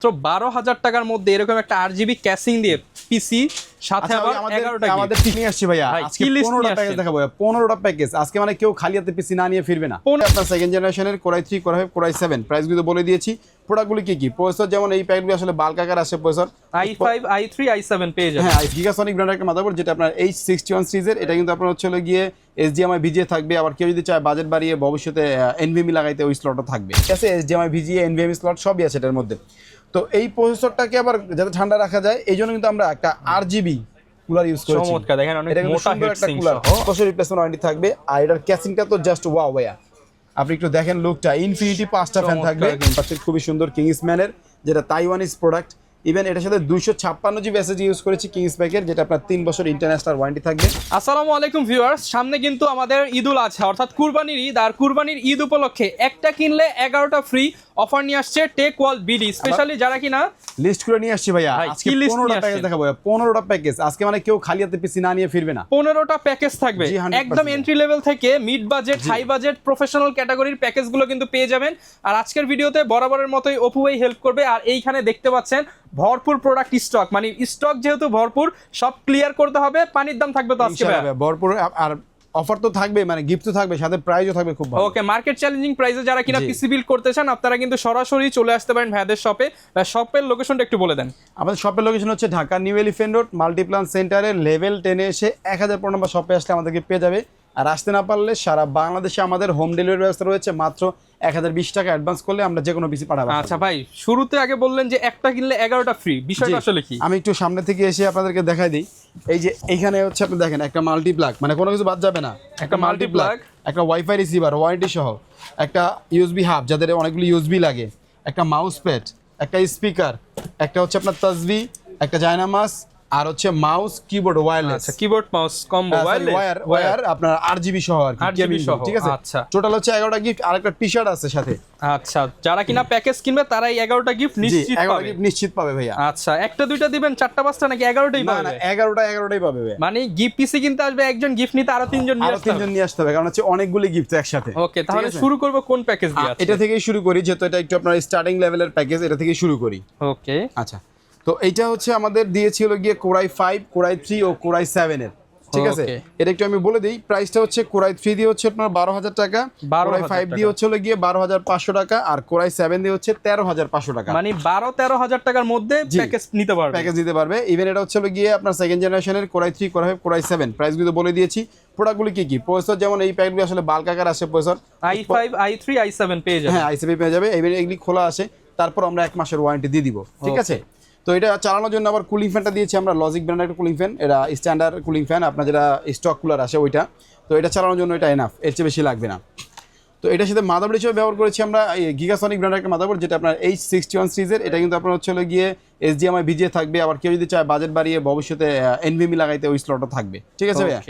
তো 12,000 টাকার মধ্যে এরকম একটা 8 জিবি ক্যাসিং দিয়ে পিসি সাথে আবার 11টা আমাদের ঠিক নিয়ে আসছি ভাইয়া। আজকে 15টা প্যাকেজ দেখাবো ভাইয়া, 15টা প্যাকেজ আজকে, মানে কেউ খালি হাতে পিসি না নিয়ে ফিরবে না। আপনার সেকেন্ড জেনারেশনের কোরাই 3 কোরাই 5 কোরাই 7 প্রাইসগুলো বলে দিয়েছি। প্রোডাক্টগুলো কি কি প্রসেসর, যেমন এই প্যাকেটগুলো আসলে বাল্ক আকার আসে প্রসেসর i5 i3 i7 পেয়ে যাবেন। হ্যাঁ, গিগাসনিক ব্র্যান্ডের একটা মাদারবোর্ড, যেটা আপনার H61 সিরিজের। এটা কিন্তু আপনার হচ্ছে গিয়ে HDMI VGA থাকবে, আবার কেউ যদি চায় বাজেট বাড়িয়ে ভবিষ্যতে NVMe লাগাইতে ওই স্লটও থাকবে। ঠিক আছে, HDMI VGA NVMe স্লট সবই আছে এটার মধ্যে। তো এই প্রসেসরটাকে আবার যাতে ঠান্ডা রাখা যায় এই জন্য কিন্তু আমরা একটা 8GB কুলার ইউজ করেছি। চমৎকার, দেখেন অনেক মোটা একটা কুলার, বছর রিপ্লেসমেন্ট ওয়ারেন্টি থাকবে। আর এটার ক্যাসিংটা তো জাস্ট ওয়াও ভাইয়া, আপনি একটু দেখেন লুকটা। ইনফিনিটি 5টা ফ্যান থাকবে, খুবই সুন্দর কিংসম্যানের, যেটা তাইওয়ানিজ প্রোডাক্ট। ইভেন এটার সাথে 256GB SSD ইউজ করেছি কিংস প্যাকের, যেটা আপনার 3 বছর ইন্টারন্যাশনাল ওয়ারেন্টি থাকবে। আসসালামু আলাইকুম ভিউয়ার্স, সামনে কিন্তু আমাদের ঈদুল আজহা অর্থাৎ কুরবানির ঈদ। আর কুরবানির ঈদ উপলক্ষে একটা কিনলে 11টা ফ্রি অফার নিয়ে আসছে টেক ওয়ার্ল্ড বিডি। স্পেশালি যারা কিনা লিস্ট করে নিয়ে আসছি ভাইয়া, আজকে 15টা প্যাকেজ দেখাবো ভাইয়া, 15টা প্যাকেজ আজকে, মানে কেউ খালি হাতে পিসি না নিয়ে ফিরবে না। 15টা প্যাকেজ থাকবে, একদম এন্ট্রি লেভেল থেকে mid budget, high budget, professional ক্যাটাগরির প্যাকেজগুলো কিন্তু পেয়ে যাবেন। আর আজকের ভিডিওতে বরাবরের মতোই অপু ভাই হেল্প করবে। আর এইখানে দেখতে পাচ্ছেন ভরপুর প্রোডাক্ট স্টক, মানে স্টক যেহেতু ভরপুর, সব ক্লিয়ার করতে হবে। পানির দাম থাকবে তো আজকে ভরপুর, আর অফার তো থাকবে, মানে গিফট তো থাকবে, সাথে প্রাইসও থাকবে খুব ভালো। ওকে, মার্কেট চ্যালেঞ্জিং প্রাইসে যারা কিনা পিসি বিল্ড করতে চান আপনারা কিন্তু সরাসরি চলে আসতে পারেন ভাইদের শপে। শপের লোকেশনটা একটু বলে দেন। আমাদের শপের লোকেশন হচ্ছে Dhaka new elephant road Multiplan সেন্টারের লেভেল 10-এ এসে 1004 নম্বর শপে আসলে আমাদেরকে পেয়ে যাবে। আর আসতে না পারলে সারা বাংলাদেশে আমাদের হোম ডেলিভারি ব্যবস্থা রয়েছে। মাত্র 1020 টাকা অ্যাডভান্স করলে আমরা যে কোনো পিসি পাঠাবো। আচ্ছা ভাই, শুরুতে আগে বললেন যে একটা কিনলে 11টা ফ্রি, বিষয়টা আসলে কি? আমি একটু সামনে থেকে এসে আপনাদেরকে দেখাই দিই। এই যে এইখানে হচ্ছে আপনি দেখেন একটা মাল্টিপ্লাগ, মানে কোনো কিছু বাদ যাবে না, একটা মাল্টিপ্লাগ, একটা ওয়াইফাই রিসিভার ওয়ারেন্টি সহ, একটা ইউএসবি হাব যাদের অনেকগুলো ইউএসবি লাগে, একটা মাউস প্যাড, একটা স্পিকার, একটা হচ্ছে আপনার তাসবি, একটা জায়নামাজ, আর হচ্ছে মাউস কিবোর্ড ওয়্যারলেস। আচ্ছা, কিবোর্ড মাউস কম্বো ওয়্যার আপনার RGB সহ আর কি, কেবিল সহ। ঠিক আছে, আচ্ছা, টোটাল হচ্ছে 11টা গিফট আর একটা টি-শার্ট আছে সাথে। আচ্ছা, যারা কিনা প্যাকেজ কিনবে তারাই 11টা গিফট নিশ্চিত পাবে। 11টা গিফট নিশ্চিত পাবে ভাইয়া। আচ্ছা, একটা দুইটা দিবেন, চারটা পাঁচটা নাকি 11টাই পাবে? না, 11টাই পাবে ভাইয়া। মানে গিফট পিসি কিনতে আসবে একজন, গিফট নিতে আরো তিনজন নিয়ে আসতে হবে, কারণ হচ্ছে অনেকগুলো গিফট একসাথে। ওকে, তাহলে শুরু করব কোন প্যাকেজ দিয়ে? এটা থেকেই শুরু করি, যেহেতু এটা একটু আপনার স্টার্টিং লেভেলের প্যাকেজ, এটা থেকেই শুরু করি। ওকে, আচ্ছা, তো এইটা হচ্ছে আমাদের দিয়েছিল গিয়ে কোরাই 5 কোরাই 3 ও কোরাই 7 এর। ঠিক আছে, এটা একটু আমি বলে দিই। প্রাইসটা হচ্ছে কোরাই 3 দিয়ে হচ্ছে আপনার 12,000 টাকা, কোরাই 5 দিয়ে হচ্ছে গিয়ে 12,500 টাকা, আর কোরাই 7 দিয়ে হচ্ছে 13,500 টাকা। মানে 12-13,000 টাকার মধ্যে প্যাকেজ নিতে পারবে। ইভেন এটা হচ্ছে গিয়ে আপনার সেকেন্ড জেনারেশনের কোরাই 3 কোরাই 5 কোরাই 7 প্রাইসগুলো বলে দিয়েছি। প্রোডাক্টগুলো কি কি প্রসেসর, যেমন এই প্যাকেটগুলো আসলে বাল্ক আকার আসে প্রসেসর i5 i3 i7 পেয়ে যাবে। হ্যাঁ, i7 পেয়ে যাবে। ইভেন এগুলি খোলা আসে, তারপর আমরা 1 মাসের ওয়ারেন্টি দিয়ে দিব। ঠিক আছে, তো এটা চালানোর জন্য আবার কুলিং ফ্যানটা দিয়েছি আমরা, লজিক ব্র্যান্ডের একটা কুলিং ফ্যান। এটা স্ট্যান্ডার্ড কুলিং ফ্যান, আপনার যেটা স্টক কুলার আসে ওইটা। তো এটা চালানোর জন্য এটা এনাফ, এর চেয়ে বেশি লাগবে না। তো এটার সাথে মাদারবোর্ড হিসেবে ব্যবহার করেছি আমরা গিগাসনিক ব্র্যান্ডের একটা মাদারবোর্ড, যেটা আপনার H61 সিরিজের। এটা কিন্তু আপনার হচ্ছে গিয়ে HDMI VGA থাকবে, আবার কেউ যদি চায় বাজেট বাড়িয়ে ভবিষ্যতে NVMe লাগাইতে ওই স্লটও থাকবে। ঠিক আছে ভাইয়া,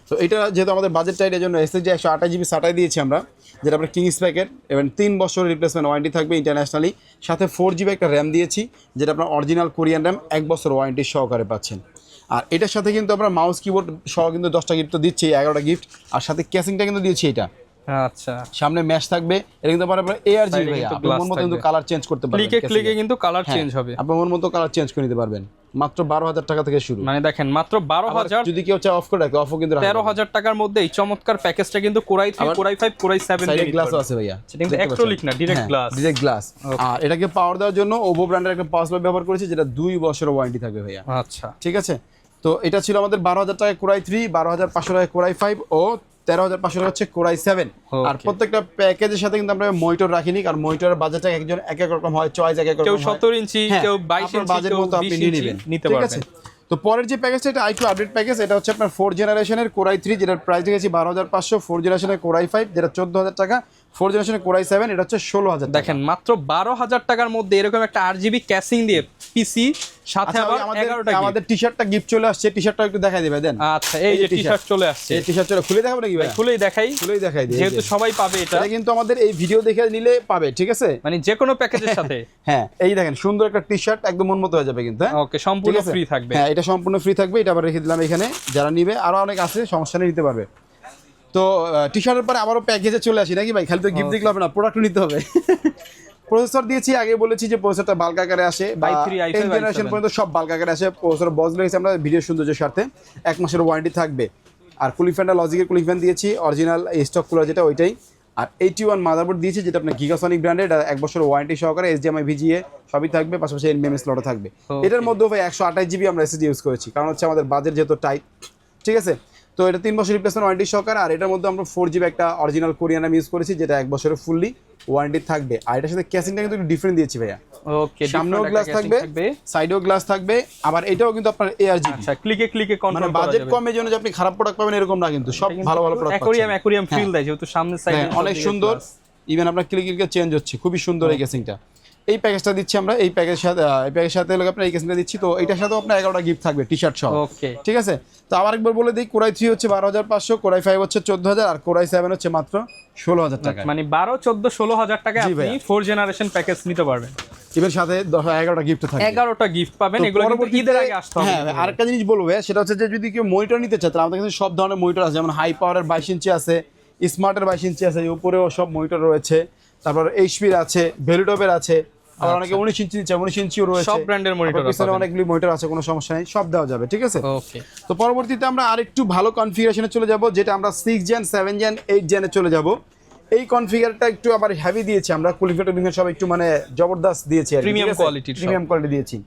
তো এটা যেহেতু আমাদের বাজেট টাইট, এর জন্য SSD 128GB SATA দিয়েছি আমরা, যেটা আপনার কিংস প্যাকেট, এবং 3 বছর রিপ্লেসমেন্ট ওয়ারেন্টি থাকবে ইন্টারন্যাশনালি। সাথে 4GB একটা র্যাম দিয়েছি, যেটা আপনার অরিজিনাল কোরিয়ান র্যাম, 1 বছর ওয়ারেন্টি সহকারে পাচ্ছেন। আর এটার সাথে কিন্তু আমরা মাউস কিবোর্ড সহ কিন্তু 10টা গিফট তো দিচ্ছি, 11টা গিফট। আর সাথে ক্যাসিংটা কিন্তু দিয়েছি এটা। আচ্ছা, সামনে ম্যাশ থাকবে, এটা কিন্তু আপনার ARGB ভাইয়া, আপনি মন মতো কিন্তু কালার চেঞ্জ করতে পারবেন, ক্লিকে কিন্তু কালার চেঞ্জ হবে, আপনি মন মতো কালার চেঞ্জ করে নিতে পারবেন। মাত্র 12,000 টাকা থেকে শুরু, মানে দেখেন মাত্র 12,000। যদি কেউ চায় অফ করে রাখে, অফও কিন্তু 13,000 টাকার মধ্যে এই চমৎকার প্যাকেজটা কিন্তু কোরাই 3 কোরাই 5 কোরাই 7 এর গ্লাস আছে ভাইয়া, সেটা কিন্তু অ্যাক্রিলিক না, ডাইরেক্ট গ্লাস। আর এটাকে পাওয়ার দেওয়ার জন্য ওভো ব্র্যান্ডের একটা পাওয়ার সাপ্লাই ব্যবহার করেছি, যেটা 2 বছরের ওয়ারেন্টি থাকবে ভাইয়া। আচ্ছা, ঠিক আছে, তো এটা ছিল আমাদের 12,000 টাকা কোরাই 3, 12,500 টাকা কোরাই 5 ও 13,500 টাকা হচ্ছে কোরাই 7। আর প্রত্যেকটা প্যাকেজের সাথে কিন্তু আমরা মনিটর রাখিনি, কারণ মনিটরের বাজেটটা একজন এক এক রকম হয়, চয়েস এক এক রকম হয়। কেউ 17 ইঞ্চি, কেউ 22 ইঞ্চি, বাজেট মতো আপনি নিয়ে নেবেন, ঠিক আছে। তো পরের যে প্যাকেজটা, এটা i2 আপডেট প্যাকেজ। এটা হচ্ছে আপনার 4 জেনারেশনের কোরাই 3, যেটার প্রাইস দিয়েছি 12,500, 4 জেনারেশনের কোরাই 5 যেটা 14,000 টাকা, 4 জেনারেশনের কোরাই 7 এটা হচ্ছে 16,000 টাকা। দেখেন মাত্র 12,000 টাকার মধ্যে এরকম একটা 8GB ক্যাসিং দিয়ে পিসি সাথে আবার 11টা আমাদের টি-শার্টটা গিফট চলে আসছে, টি-শার্টটা একটু দেখাই দিবেন দেন। আচ্ছা, এই যে টি-শার্ট চলে আসছে, এই টি-শার্ট চলে খুলে দেখাবো নাকি ভাই? খুলেই দেখাই দিই, যেহেতু সবাই পাবে এটা কিন্তু আমাদের এই ভিডিও দেখে নিলে পাবে। ঠিক আছে, মানে যে কোনো প্যাকেজের সাথে। হ্যাঁ, এই দেখেন সুন্দর একটা টি-শার্ট, একদম মন মতো হয়ে যাবে কিন্তু। ওকে, সম্পূর্ণ ফ্রি থাকবে। হ্যাঁ, এটা সম্পূর্ণ ফ্রি থাকবে। এটা আবার রেখে দিলাম এখানে, যারা নিবে আরো অনেক আছে, সমস্যা নেই, নিতে পারবে। তো টি-শার্টের পরে আবারও প্যাকেজে চলে আসি নাকি ভাই? খালি তো গিফট দেখলে হবে না, প্রোডাক্টও নিতে হবে। প্রসেসর দিয়েছি, আগে বলেছি যে প্রসেসরটা বাল্ক আকারে আসে, বা i3, i5, 10 জেনারেশন পর্যন্ত সব বাল্ক আকারে আসে। প্রসেসর বক্স রয়েছে আমরা ভিডিও সৌন্দর্যের সাথে, 1 মাসের ওয়ারেন্টি থাকবে। আর কুলিং ফ্যানটা লজিকের কুলিং ফ্যান দিয়েছি, অরিজিনাল স্টক কুলার যেটা ওইটাই। আর 81 মাদারবোর্ড দিয়েছি, যেটা আপনার গিগাসনিক ব্র্যান্ডের, 1 বছর ওয়ারেন্টি সহকারে, HDMI VGA সবই থাকবে, পাশাপাশি NVMe স্লটও থাকবে। এটার মধ্যে ভাই 128 জিবি আমরা SSD ইউজ করেছি, কারণ হচ্ছে আমাদের বাজেট যেহেতু টাইট, ঠিক আছে। তো এটা 3 বছর রিপ্লেসমেন্ট ওয়ারেন্টি সহকারে। আর এটার মধ্যে আমরা 4 জিবি একটা অরিজিনাল কোরিয়ান RAM ইউজ করেছি, যেটা 1 বছরের ফুললি ওয়ারেন্টি থাকবে। আর এটার সাথে ক্যাসিংটা কিন্তু একটু ডিফারেন্ট দিয়েছি ভাইয়া। ওকে, সামনেও গ্লাস থাকবে, সাইডেও গ্লাস থাকবে, আবার এটাও কিন্তু আপনার ARGB। আচ্ছা, ক্লিকে কন্ট্রোল মানে করা যাবে। বাজেট কমের জন্য যে আপনি খারাপ প্রোডাক্ট পাবেন এরকম না, কিন্তু সব ভালো ভালো প্রোডাক্ট পাচ্ছেন। অ্যাকোরিয়াম ফিল দেয়, যেহেতু সামনের সাইডে অনেক সুন্দর, ইভেন আপনার ক্লিকে চেঞ্জ হচ্ছে, খুবই সুন্দর এই কেসিংটা। এই প্যাকেজটা দিচ্ছি আমরা, এই প্যাকেজের সাথে হলো আপনার এই কেসিংটা দিচ্ছি। তো এটার সাথেও আপনার 11টা গিফট থাকবে, টি-শার্ট সহ। ওকে, ঠিক আছে। তো আবার একবার বলে দিই, কোরাই 3 হচ্ছে 12,500, কোরাই 5 হচ্ছে 14,000, আর কোরাই 7 হচ্ছে মাত্র 16,000 টাকা। মানে 12, 14, 16,000 টাকায় জি আপনি ভাইয়া। 4 জেনারেশন প্যাকেজ নিতে পারবেন। ইভেন সাথে 11টা গিফট থাকবে, 11টা গিফট পাবেন। এগুলো কিন্তু ঈদের আগে আসতে হবে। হ্যাঁ, আরেকটা জিনিস বলবো ভাইয়া, সেটা হচ্ছে যে যদি কেউ মনিটর নিতে চায়, তাহলে আমাদের কাছে সব ধরনের মনিটর আছে, যেমন হাই পাওয়ারের 22 ইঞ্চি আছে, স্মার্টের 22 ইঞ্চি আছে, উপরেও সব মনিটর রয়েছে। তারপর এইচপির আছে, ভেলুটপের আছে, আবার অনেকে 19 ইঞ্চি নিচ্ছে, 19 ইঞ্চিও রয়েছে। সব ব্র্যান্ডের মনিটর আছে, পিছনে অনেকগুলি মনিটর আছে, কোনো সমস্যা নেই, সব দেওয়া যাবে। ঠিক আছে। ওকে, তো পরবর্তীতে আমরা আরেকটু ভালো কনফিগারেশনে চলে যাব, যেটা আমরা 6 জেন, 7 জেন, 8 জেনে চলে যাব। এই কনফিগারটা একটু আবার হেভি দিয়েছি আমরা, কুলিফেট সব একটু মানে জবরদস্ত দিয়েছি, প্রিমিয়াম কোয়ালিটি দিয়েছি।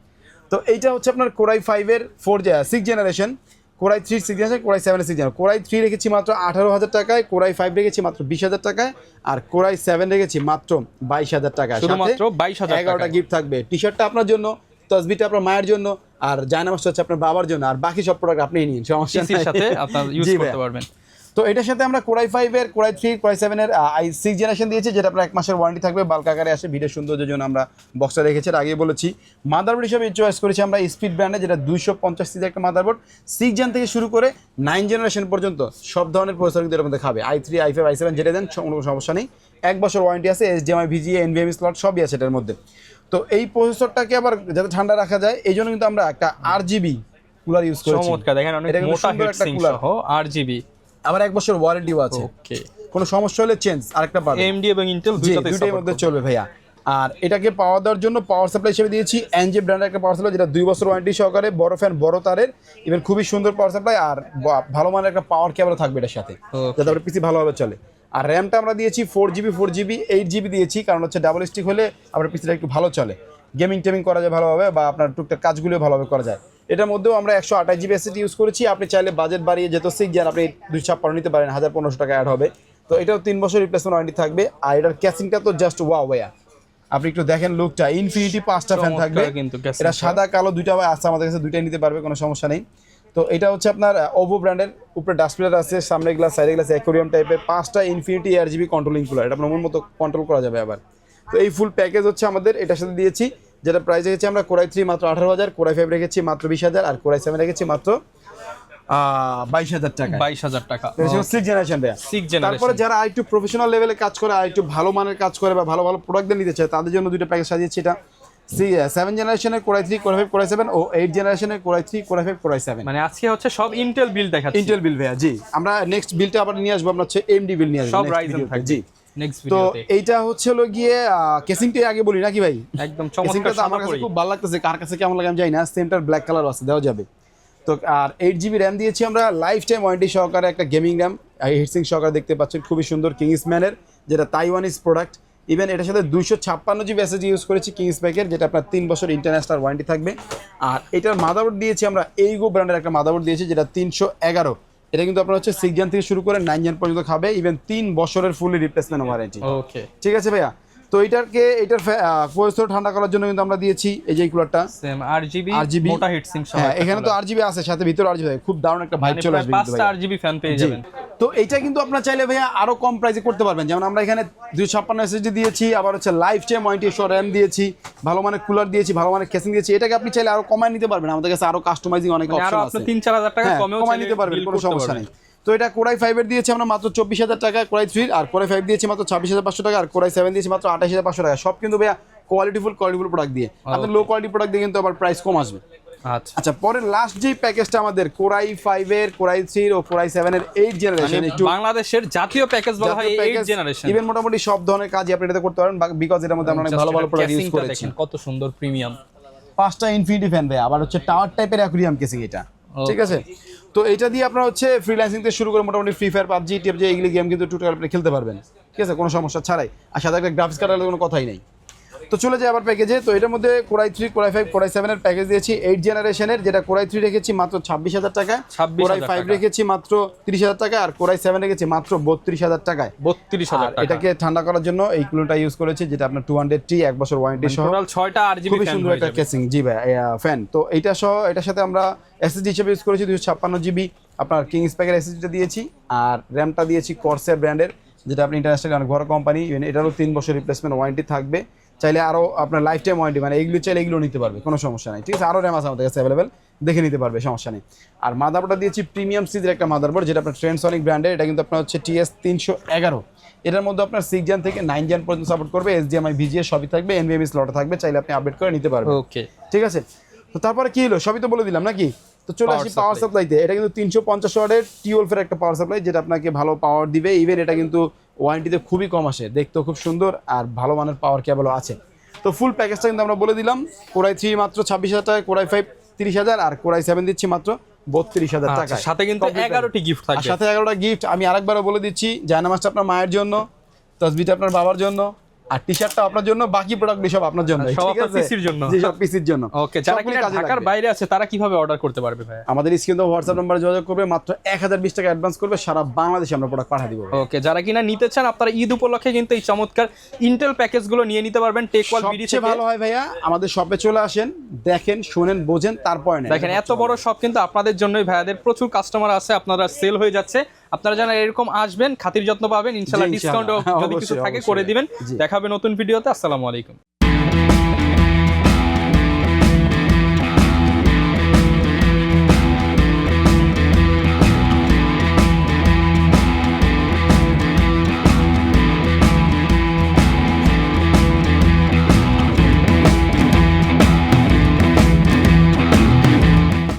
তো এইটা হচ্ছে আপনার কোরাই 5 এর 6 generation, core i 3 6 generation, core i 7 6 generation. Core i 3 রেখেছি মাত্র 18,000 টাকায়, কোরাই 5 রেখেছি মাত্র 20,000 টাকায়, আর কোরাই 7 রেখেছি মাত্র 22,000 টাকায়। শুধুমাত্র 22,000 টাকা। 11টা গিফট থাকবে, টি-শার্টটা আপনার জন্য, তসবিটা আপনার মায়ের জন্য, আর জায়নামাজটা হচ্ছে আপনার বাবার জন্য, আর বাকি সব প্রোডাক্ট আপনি নিন, সমস্যা নেই, সাথে আপনারা ইউজ করতে পারবেন। তো এটার সাথে আমরা কোরাই 5 এর, কোরাই 3, কোরাই 7 এর 6 জেনারেশন দিয়েছি, যেটা আপনার 1 মাসের ওয়ারেন্টি থাকবে, বাল্ক আকারে আসে। ভিডিও সৌন্দর্যের জন্য আমরা বক্সটা রেখেছি, আগেই বলেছি। মাদারবোর্ড হিসেবে চয়েস করেছি আমরা স্পিড ব্র্যান্ডে, যেটা 250 সিসি একটা মাদারবোর্ড। 6 জেন থেকে শুরু করে 9 জেনারেশন পর্যন্ত সব ধরনের প্রসেসর কিন্তু এর মধ্যে খাবে। i3, i5, i7 যেটা দেন কোনো সমস্যা নেই, 1 বছর ওয়ারেন্টি আছে, HDMI VGA NVMe স্লট সবই আছে এটার মধ্যে। তো এই প্রসেসরটাকে আবার যাতে ঠান্ডা রাখা যায়, এই জন্য কিন্তু আমরা একটা RGB কুলার ইউজ করেছি। চমৎকার, দেখেন অনেক মোটা হিটসিঙ্ক সহ RGB, আবার 1 বছর ওয়ারেন্টিও আছে। ওকে, কোনো সমস্যা হলে চেঞ্জ আরেকটা পাবে। AMD এবং Intel দুইটার মধ্যে চলবে ভাইয়া। আর এটাকে পাওয়ার দেওয়ার জন্য পাওয়ার সাপ্লাই হিসেবে দিয়েছি NJ ব্র্যান্ডের একটা পাওয়ার সাপ্লাই, যেটা 2 বছর ওয়ারেন্টি সহকারে, বড় ফ্যান, বড় তারের, ইভেন খুবই সুন্দর পাওয়ার সাপ্লাই, আর ভালো মানের একটা পাওয়ার কেবল থাকবে এটার সাথে, যাতে আপনার পিসি ভালোভাবে চলে। আর র্যামটা আমরা দিয়েছি 4GB, 8GB দিয়েছি, কারণ হচ্ছে ডাবল স্টিক হলে আপনার পিসিটা একটু ভালো চলে, গেমিং টেমিং করা যায় ভালোভাবে, বা আপনার টুকটাক কাজগুলো ভালোভাবে করা যায়। এটার মধ্যেও আমরা 128GB SSD ইউজ করেছি। আপনি চাইলে বাজেট বাড়িয়ে যেহেতু 6 জেন, আপনি 256 নিতে পারেন, 1,500 টাকা অ্যাড হবে। তো এটাও 3 বছর রিপ্লেসমেন্ট ওয়ারেন্টি থাকবে। আর এটার ক্যাসিংটা তো জাস্ট ওয়াও ভাইয়া, আপনি একটু দেখেন লুকটা, ইনফিনিটি 5টা ফ্যান থাকবে, এটা সাদা কালো দুইটা আছে আমাদের কাছে, দুইটাই নিতে পারবে, কোনো সমস্যা নেই। তো এটা হচ্ছে আপনার ওভো ব্র্যান্ডের, উপরে ডাস্টবিনার আছে, সামনে গ্লাস, সাইডে গ্লাস, অ্যাকোরিয়াম টাইপের 5টা ইনফিনিটি RGB কন্ট্রোলিং কুলার, এটা আপনার মন মতো কন্ট্রোল করা যাবে আবার। তো এই ফুল প্যাকেজ হচ্ছে আমাদের এটার সাথে দিয়েছি, যেটা প্রাইস রেখেছি আমরা কোরাই 3 মাত্র 18,000, কোরাই 5 রেখেছি মাত্র 20,000, আর কোরাই 7 রেখেছি মাত্র 22,000 টাকা। 22,000 টাকা, 6 জেনারেশন। তারপরে যারা আরেকটু প্রফেশনাল লেভেলে কাজ করে, আরেকটু ভালো মানের কাজ করে, বা ভালো ভালো প্রোডাক্ট নিতে চায়, তাদের জন্য দুটো প্যাকেজ সাজিয়েছি। এটা 7 জেনারেশনের কোরাই 3, কোরাই 5, কোরাই 7 ও 8 জেনারেশনের কোরাই 3, কোরাই 5, কোরাই 7। মানে আজকে হচ্ছে সব ইন্টেল বিল্ড দেখাচ্ছি। ইন্টেল বিল ভাইয়া, জি। আমরা নেক্সট বিলটা আবার নিয়ে আসবো, আমরা হচ্ছে AMD বিল নিয়ে আসবো সব রাইজেন থাকবে, জি। নেক্সট তো ভিডিওতে। এইটা হচ্ছে হলো গিয়ে কেসিংটাই আগে বলি নাকি ভাই? একদম চমৎকার, আমার কাছে খুব ভালো লাগতেছে, কার কাছে কেমন লাগে আমি জানি না। সেন্টার ব্ল্যাক কালার আছে, দেওয়া যাবে। তো আর 8GB র্যাম দিয়েছি আমরা, লাইফ টাইম ওয়ারেন্টি সহকারে, একটা গেমিং র্যাম, হিটসিং সহকারে দেখতে পাচ্ছেন, খুবই সুন্দর, কিংসম্যানের, যেটা তাইওয়ানিজ প্রোডাক্ট। ইভেন এটার সাথে 256GB SSD ইউজ করেছি কিংস প্যাকের, যেটা আপনার 3 বছর ইন্টারন্যাশনাল ওয়ারেন্টি থাকবে। আর এটার মাদারবোর্ড দিয়েছি আমরা এইগো ব্র্যান্ডের একটা মাদারবোর্ড দিয়েছি, যেটা 311। এটা কিন্তু আপনার হচ্ছে 6 জেন থেকে শুরু করে 9 জেন পর্যন্ত খাবে, ইভেন 3 বছরের ফুলি রিপ্লেসমেন্ট ওয়ারেন্টি। ওকে, ঠিক আছে ভাইয়া। তো এটার প্রসেসর ঠান্ডা করার জন্য কিন্তু আমরা দিয়েছি এই যে কুলারটা, সেম RGB মোটা হিটসিঙ্ক সহ। হ্যাঁ, এখানে তো RGB আছে, সাথে ভিতরে RGB থাকে, খুব দারুণ একটা ভাইব চলে আসবে কিন্তু ভাই। 5টা RGB ফ্যান পেয়ে যাবেন। তো এইটা কিন্তু আপনারা চাইলে ভাইয়া আরো কম প্রাইসে করতে পারবেন, যেমন আমরা এখানে 256 SSD দিয়েছি, আবার হচ্ছে লাইফ টাইম ওয়ারেন্টি সহ RAM দিয়েছি, ভালো মানের কুলার দিয়েছি, ভালো মানের কেসিং দিয়েছি। এটাকে আপনি চাইলে আরো কমায় নিতে পারবেন, আমাদের কাছে আরো কাস্টমাইজিং অনেক অপশন আছে, আপনি 3-4,000 টাকা কমায় নিতে পারবেন, কোনো সমস্যা নেই। তো এটা কোরাই 5 এর দিয়েছি আমরা মাত্র 24,000 টাকা, কোরাই 3 আর কোরাই 5 দিয়েছি মাত্র 26,500 টাকা, আর কোরাই 7 দিয়েছি মাত্র 28,500 টাকা। সব কিন্তু ভাইয়া কোয়ালিটিফুল প্রোডাক্ট দিয়ে। আপনার লো কোয়ালিটি প্রোডাক্ট দিয়ে কিন্তু আবার প্রাইস কম আসবে। আচ্ছা আচ্ছা, পরে লাস্ট যে প্যাকেজটা আমাদের কোরাই 5 এর, কোরাই 3 ও কোরাই 7 এর 8 জেনারেশন, একটু বাংলাদেশের জাতীয় প্যাকেজ বলা হয় 8 জেনারেশন। ইভেন মোটামুটি সব ধরনের কাজই আপনি এটাতে করতে পারবেন, বিকজ এর মধ্যে আমরা অনেক ভালো ভালো প্রোডাক্ট ইউজ করেছি। কত সুন্দর প্রিমিয়াম, 5টা ইনফিনিটি ফ্যান ভাই, আবার হচ্ছে টাওয়ার টাইপের অ্যাকুরিয়াম কেসিং এটা, ঠিক আছে। তো এটা দিয়ে আপনারা হচ্ছে ফ্রিল্যান্সিং থেকে শুরু করে মোটামুটি ফ্রি ফায়ার, পাবজি, টিএফজি এইগুলি গেম কিন্তু টোটাল আপনি খেলতে পারবেন, ঠিক আছে, কোনো সমস্যা ছাড়াই। আর সাথে একটা গ্রাফিক্স কার্ডের কোনো কথাই নেই। তো চলে যায় আবার প্যাকেজে। তো এটার মধ্যে কোরাই 3, কোরাই 5, কোরাই 7 এর প্যাকেজ দিয়েছি 8 জেনারেশনের, যেটা কোরাই 3 রেখেছি মাত্র 26,000 টাকায়, কোরাই 5 রেখেছি মাত্র 30,000 টাকায়, আর কোরাই 7 রেখেছি মাত্র 32,000 টাকায়। 32,000 টাকা। এটাকে ঠান্ডা করার জন্য এই কুলারটা ইউজ করেছি, যেটা আপনার 200T 1 বছর ওয়ারেন্টি সহ, টোটাল 6টা RGB খুবই ফ্যান সুন্দর একটা কেসিং। জি ভাই, ফ্যান। তো এইটা সহ এটার সাথে আমরা এসএসডি হিসেবে ইউজ করেছি 256 GB আপনার কিং স্প্যাকের এসএসডিটা দিয়েছি, আর র্যামটা দিয়েছি কর্সার ব্র্যান্ডের, যেটা আপনি ইন্টারন্যাশনাল অনেক বড় কোম্পানি, এটারও 3 বছর রিপ্লেসমেন্ট ওয়ারেন্টি থাকবে। চাইলে আরও আপনার লাইফ টাইম ওয়ারেন্টি, মানে এইগুলো চাইলে এগুলো নিতে পারবে, কোনো সমস্যা নেই, ঠিক আছে। আরও র্যাম আছে আমাদের কাছে অ্যাভেলেবেল, দেখে নিতে পারবে, সমস্যা নেই। আর মাদারবোর্ডটা দিয়েছি প্রিমিয়াম সিরিজের একটা মাদারবোর্ড, যেটা আপনার ট্রেন্ডসনিক ব্র্যান্ডের, এটা কিন্তু আপনার হচ্ছে TS311। এটার মধ্যে আপনার 6 জেন থেকে 9 জেন পর্যন্ত সাপোর্ট করবে, HDMI VGA সবই থাকবে, NVMe স্লটও থাকবে, চাইলে আপনি আপডেট করে নিতে পারবেন। ওকে, ঠিক আছে। তো তারপরে কি হলো, সবই তো বলে দিলাম নাকি। তো চলে আসি পাওয়ার সাপ্লাইতে। এটা কিন্তু 350 ওয়াটের টিওলফের একটা পাওয়ার সাপ্লাই, যেটা আপনাকে ভালো পাওয়ার দিবে। ইভেন এটা কিন্তু ওয়ারেন্টিতে খুবই কম আসে, দেখতেও খুব সুন্দর, আর ভালো মানের পাওয়ার কেবলও আছে। তো ফুল প্যাকেজটা কিন্তু আমরা বলে দিলাম। কোরাই 3 মাত্র 26,000 টাকা, কোরাই 5 30,000, আর কোরাই 7 দিচ্ছি মাত্র 32,000 টাকা। সাথে কিন্তু 11টি গিফট থাকবে। সাথে 11টা গিফট। আমি আরেকবারও বলে দিচ্ছি, জায়নামাজটা আপনার মায়ের জন্য, তাসবিহটা আপনার বাবার জন্য, আর টি-শার্টটা আপনার জন্য, বাকি প্রোডাক্টগুলো সব আপনার জন্য, ঠিক আছে, পিসির জন্য। জি, সব পিসির জন্য। ওকে, যারা কিনা ঢাকার বাইরে আছে তারা কিভাবে অর্ডার করতে পারবে ভাই? আমাদের স্ক্রিনে হোয়াটসঅ্যাপ নম্বরে যোগাযোগ করবে, মাত্র 1020 টাকা অ্যাডভান্স করবে, সারা বাংলাদেশে আমরা প্রোডাক্ট পাঠিয়ে দিব। ওকে, যারা কিনা নিতে চান আপনারা ঈদ উপলক্ষে কিন্তু এই চমৎকার ইন্টেল প্যাকেজগুলো নিয়ে নিতে পারবেন টেকওয়াল বিডি থেকে। ভালো হয় ভাইয়া, আমাদের শপে চলে আসেন, দেখেন, শুনেন, বোঝেন, তারপরে নেন। দেখেন এত বড় শপ কিন্তু আপনাদের জন্যই, ভাইয়াদের প্রচুর কাস্টমার আছে, আপনারা সেল হয়ে যাচ্ছে। আপনারা যারা এরকম আসবেন, খাতির যত্ন পাবেন, ইনশাআল্লাহ ডিসকাউন্ট যদি কিছু থাকে করে দিবেন। দেখাবে নতুন ভিডিওতে। আসসালামু আলাইকুম।